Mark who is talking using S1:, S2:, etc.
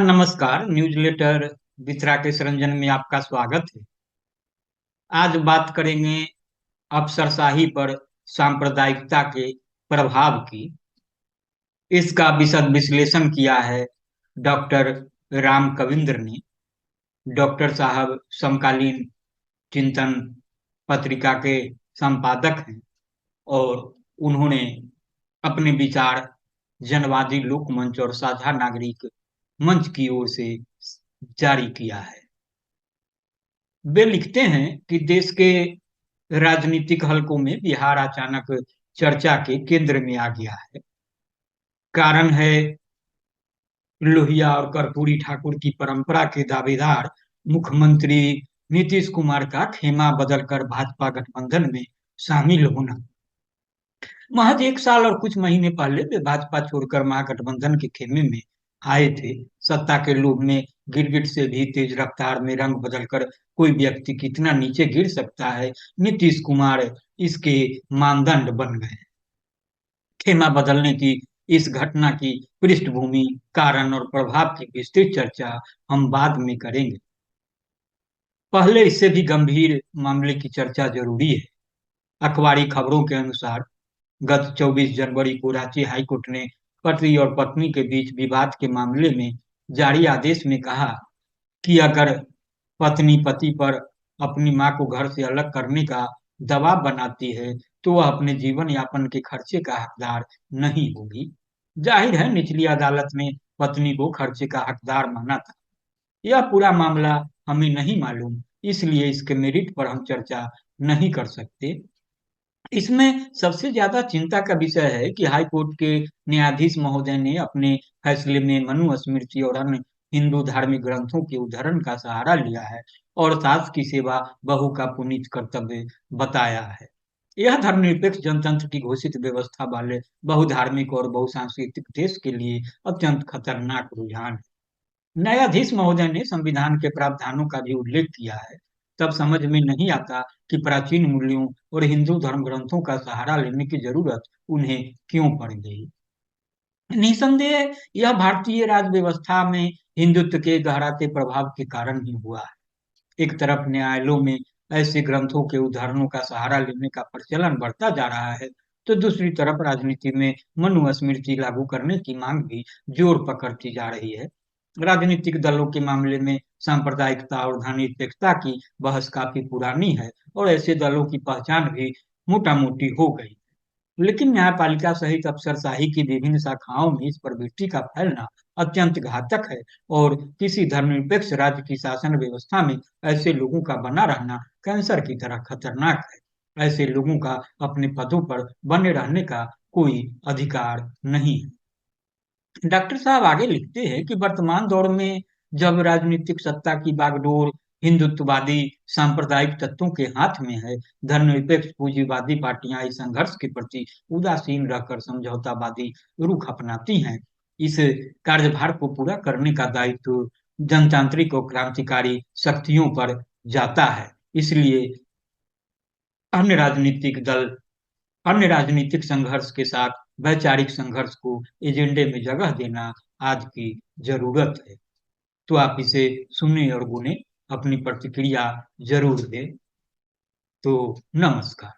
S1: नमस्कार। News letter वितरा के रंजन में आपका स्वागत है। आज बात करेंगे अफसरशाही पर सांप्रदायिकता के प्रभाव की। इसका विशद विश्लेषण किया है डॉक्टर राम कविंद्र ने। डॉक्टर साहब समकालीन चिंतन पत्रिका के संपादक हैं और उन्होंने अपने विचार जनवादी लोक मंच और साझा नागरिक मंच की ओर से जारी किया है। वे लिखते हैं कि देश के राजनीतिक हलकों में बिहार अचानक चर्चा के केंद्र में आ गया है। कारण है लोहिया और कर्पूरी ठाकुर की परंपरा के दावेदार मुख्यमंत्री नीतीश कुमार का खेमा बदलकर भाजपा गठबंधन में शामिल होना। महज एक साल और कुछ महीने पहले वे भाजपा छोड़कर महागठबंधन के खेमे में आए थे। सत्ता के लोभ में गिरगिट से भी तेज रफ्तार में रंग बदलकर कोई व्यक्ति कितना नीचे गिर सकता है, नीतीश कुमार इसके मानदंड बन गए। खेमा बदलने की इस घटना की पृष्ठभूमि, कारण और प्रभाव की विस्तृत चर्चा हम बाद में करेंगे। पहले इससे भी गंभीर मामले की चर्चा जरूरी है। अखबारी खबरों के अनुसार गत 24 जनवरी को रांची हाईकोर्ट ने पति और पत्नी के बीच विवाद के मामले में जारी आदेश में कहा कि अगर पत्नी पति पर अपनी मां को घर से अलग करने का दबाव बनाती है तो वह अपने जीवन यापन के खर्चे का हकदार नहीं होगी। जाहिर है निचली अदालत ने पत्नी को खर्चे का हकदार माना था। यह पूरा मामला हमें नहीं मालूम, इसलिए इसके मेरिट पर हम चर्चा नहीं कर सकते। इसमें सबसे ज्यादा चिंता का विषय है कि हाई कोर्ट के न्यायाधीश महोदय ने अपने फैसले में मनु स्मृति और अन्य हिंदू धार्मिक ग्रंथों के उद्धरण का सहारा लिया है और सास की सेवा बहू का पुनीत कर्तव्य बताया है। यह धर्मनिरपेक्ष जनतंत्र की घोषित व्यवस्था वाले बहुधार्मिक और बहुसांस्कृतिक देश के लिए अत्यंत खतरनाक रुझान है। न्यायाधीश महोदय ने संविधान के प्रावधानों का भी उल्लेख किया है। तब समझ में नहीं आता कि प्राचीन मूल्यों और हिंदू धर्म ग्रंथों का सहारा लेने की जरूरत उन्हें क्यों पड़ गई। निसंदेह यह भारतीय राज व्यवस्था में हिंदुत्व के गहराते प्रभाव के कारण ही हुआ है। एक तरफ न्यायालयों में ऐसे ग्रंथों के उदाहरणों का सहारा लेने का प्रचलन बढ़ता जा रहा है, तो दूसरी तरफ राजनीति में मनुस्मृति लागू करने की मांग भी जोर पकड़ती जा रही है। राजनीतिक दलों के मामले में सांप्रदायिकता और धर्मनिरपेक्षता की बहस काफी पुरानी है और ऐसे दलों की पहचान भी मोटा मोटी हो गई। लेकिन न्यायपालिका सहित अफसरशाही की विभिन्न शाखाओं में इस प्रवृत्ति का फैलना अत्यंत घातक है और किसी धर्मनिरपेक्ष राज्य की शासन व्यवस्था में ऐसे लोगों का बना रहना कैंसर की तरह खतरनाक है। ऐसे लोगों का अपने पदों पर बने रहने का कोई अधिकार नहीं है। डॉक्टर साहब आगे लिखते हैं कि वर्तमान दौर में जब राजनीतिक सत्ता की बागडोर हिंदुत्ववादी सांप्रदायिक तत्वों के हाथ में है, धर्मनिरपेक्ष पूंजीवादी पार्टियां इस संघर्ष के प्रति उदासीन रहकर समझौतावादी रुख अपनाती हैं। इस कार्यभार को पूरा करने का दायित्व जनतांत्रिक और क्रांतिकारी शक्तियों पर जाता है। इसलिए अन्य राजनीतिक दल अन्य राजनीतिक संघर्ष के साथ वैचारिक संघर्ष को एजेंडे में जगह देना आज की जरूरत है। तो आप इसे सुने और गुने अपनी प्रतिक्रिया जरूर दें। तो नमस्कार।